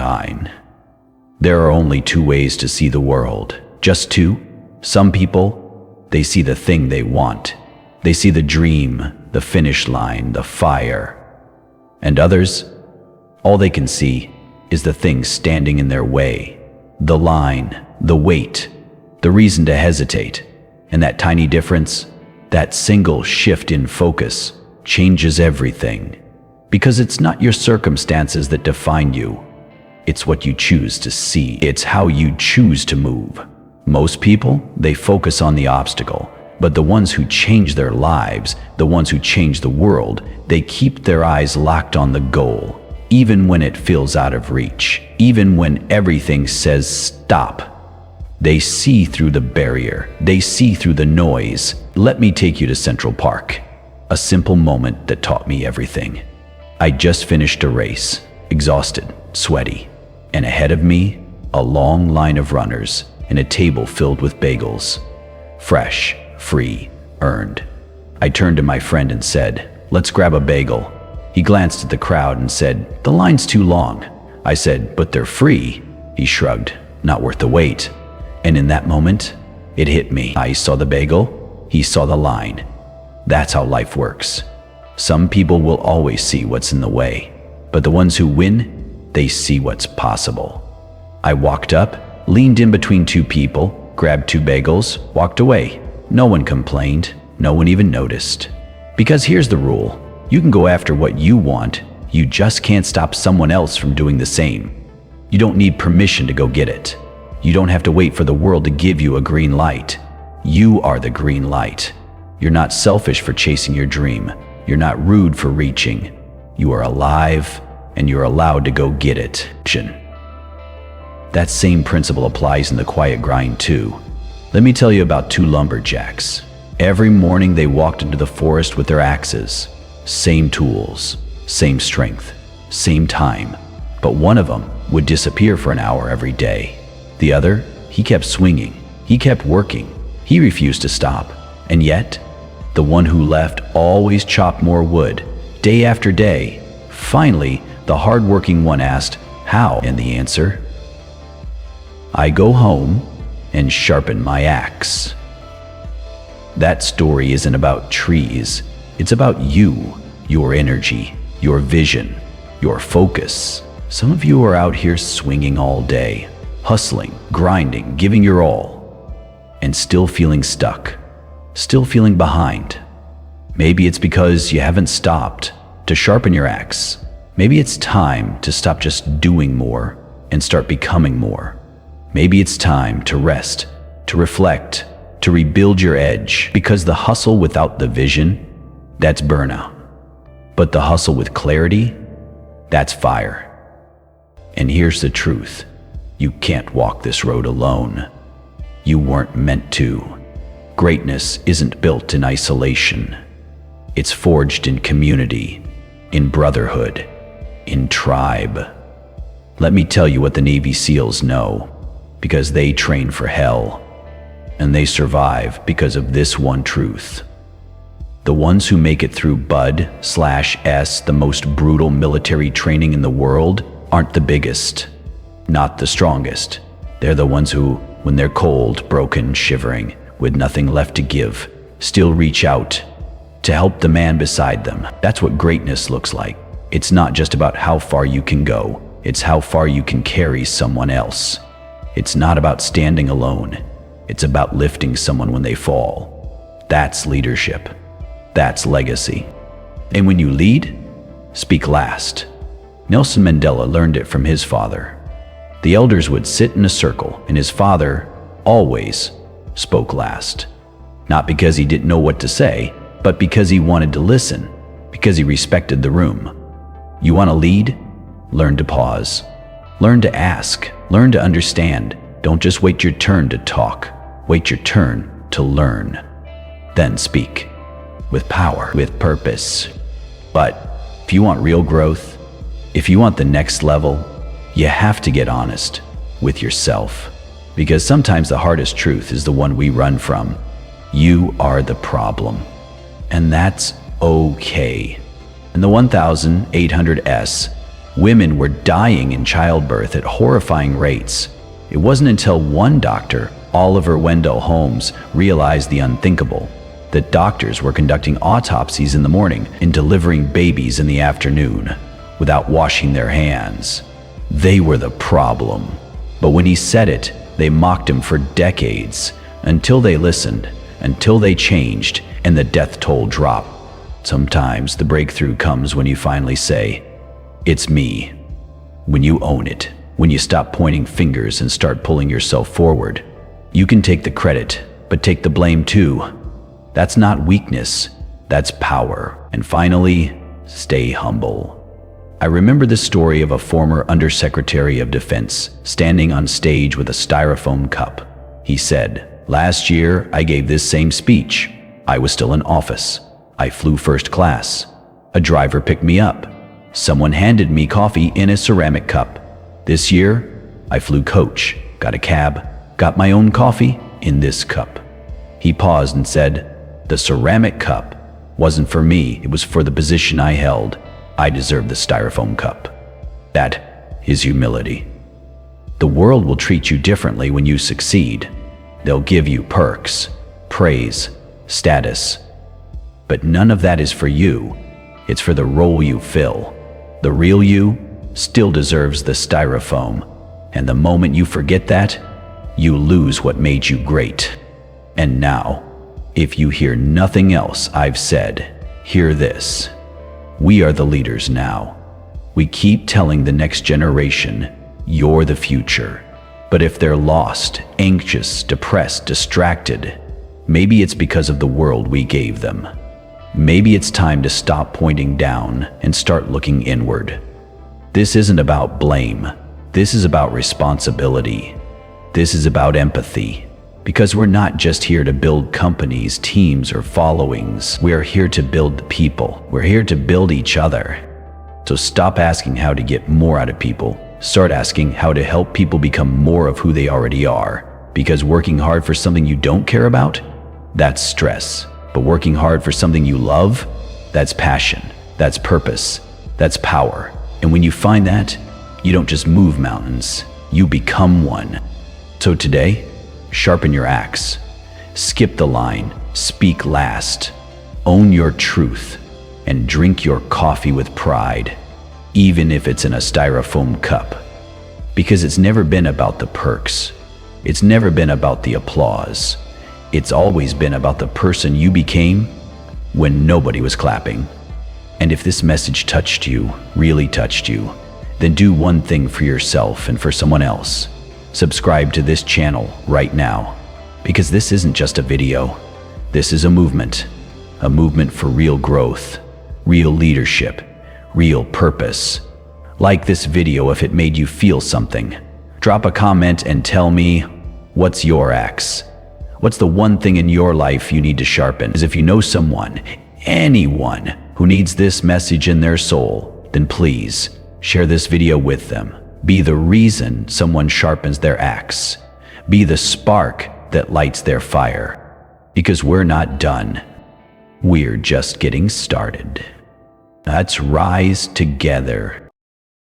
shine. There are only two ways to see the world. Just two. Some people, they see the thing they want. They see the dream, the finish line, the fire. And others, all they can see is the thing standing in their way. The line, the weight, the reason to hesitate. And that tiny difference, that single shift in focus, changes everything. Because it's not your circumstances that define you. It's what you choose to see. It's how you choose to move. Most people, they focus on the obstacle. But the ones who change their lives, the ones who change the world, they keep their eyes locked on the goal. Even when it feels out of reach. Even when everything says stop. They see through the barrier. They see through the noise. Let me take you to Central Park. A simple moment that taught me everything. I just finished a race, exhausted, sweaty, and ahead of me, a long line of runners and a table filled with bagels. Fresh, free, earned. I turned to my friend and said, "Let's grab a bagel." He glanced at the crowd and said, "The line's too long." I said, "But they're free." He shrugged, "Not worth the wait." And in that moment, it hit me. I saw the bagel, he saw the line. That's how life works. Some people will always see what's in the way, but the ones who win, they see what's possible. I walked up, leaned in between two people, grabbed two bagels, walked away. No one complained, no one even noticed. Because here's the rule, you can go after what you want, you just can't stop someone else from doing the same. You don't need permission to go get it. You don't have to wait for the world to give you a green light. You are the green light. You're not selfish for chasing your dream. You're not rude for reaching. You are alive, and you're allowed to go get it. That same principle applies in the quiet grind too. Let me tell you about two lumberjacks. Every morning they walked into the forest with their axes. Same tools, same strength, same time. But one of them would disappear for an hour every day. The other, he kept swinging, he kept working, he refused to stop. And yet, the one who left always chopped more wood, day after day. Finally, the hard-working one asked, "How?" And the answer, "I go home and sharpen my axe." That story isn't about trees, it's about you, your energy, your vision, your focus. Some of you are out here swinging all day, hustling, grinding, giving your all, and still feeling stuck. Still feeling behind. Maybe it's because you haven't stopped to sharpen your axe. Maybe it's time to stop just doing more and start becoming more. Maybe it's time to rest, to reflect, to rebuild your edge, because the hustle without the vision, that's burnout. But the hustle with clarity, that's fire. And here's the truth. You can't walk this road alone. You weren't meant to. Greatness isn't built in isolation. It's forged in community, in brotherhood, in tribe. Let me tell you what the Navy SEALs know, because they train for hell, and they survive because of this one truth. The ones who make it through BUD/S, the most brutal military training in the world, aren't the biggest, not the strongest. They're the ones who, when they're cold, broken, shivering, with nothing left to give, still reach out to help the man beside them. That's what greatness looks like. It's not just about how far you can go, it's how far you can carry someone else. It's not about standing alone, it's about lifting someone when they fall. That's leadership. That's legacy. And when you lead, speak last. Nelson Mandela learned it from his father. The elders would sit in a circle, and his father always spoke last. Not because he didn't know what to say, but because he wanted to listen, because he respected the room. You want to lead? Learn to pause. Learn to ask. Learn to understand. Don't just wait your turn to talk. Wait your turn to learn. Then speak. With power, with purpose. But if you want real growth, if you want the next level, you have to get honest with yourself. Because sometimes the hardest truth is the one we run from. You are the problem. And that's okay. In the 1800s, Women were dying in childbirth at horrifying rates. It wasn't until one doctor, Oliver Wendell Holmes, realized the unthinkable, that doctors were conducting autopsies in the morning and delivering babies in the afternoon without washing their hands. They were the problem. But when he said it, they mocked him for decades, until they listened, until they changed, and the death toll dropped. Sometimes the breakthrough comes when you finally say, "It's me." When you own it, when you stop pointing fingers and start pulling yourself forward. You can take the credit, but take the blame too. That's not weakness, that's power. And finally, stay humble. I remember the story of a former Undersecretary of Defense standing on stage with a styrofoam cup. He said, "Last year, I gave this same speech. I was still in office. I flew first class. A driver picked me up. Someone handed me coffee in a ceramic cup. This year, I flew coach, got a cab, got my own coffee in this cup." He paused and said, "The ceramic cup wasn't for me, it was for the position I held. I deserve the styrofoam cup." That is humility. The world will treat you differently when you succeed. They'll give you perks, praise, status. But none of that is for you. It's for the role you fill. The real you still deserves the styrofoam. And the moment you forget that, you lose what made you great. And now, if you hear nothing else I've said, hear this. We are the leaders now. We keep telling the next generation, you're the future. But if they're lost, anxious, depressed, distracted, maybe it's because of the world we gave them. Maybe it's time to stop pointing down and start looking inward. This isn't about blame. This is about responsibility. This is about empathy. Because we're not just here to build companies, teams, or followings. We are here to build the people. We're here to build each other. So stop asking how to get more out of people. Start asking how to help people become more of who they already are. Because working hard for something you don't care about, that's stress. But working hard for something you love, that's passion, that's purpose, that's power. And when you find that, you don't just move mountains, you become one. So today, sharpen your axe. Skip the line, speak last. Own your truth, and drink your coffee with pride, even if it's in a styrofoam cup. Because it's never been about the perks. It's never been about the applause. It's always been about the person you became when nobody was clapping. And if this message touched you, really touched you, then do one thing for yourself and for someone else. Subscribe to this channel right now, because this isn't just a video. This is a movement for real growth, real leadership, real purpose. Like this video if it made you feel something. Drop a comment and tell me, what's your axe? What's the one thing in your life you need to sharpen? As if you know someone, anyone, who needs this message in their soul, then please share this video with them. Be the reason someone sharpens their axe. Be the spark that lights their fire. Because we're not done. We're just getting started. Let's rise together.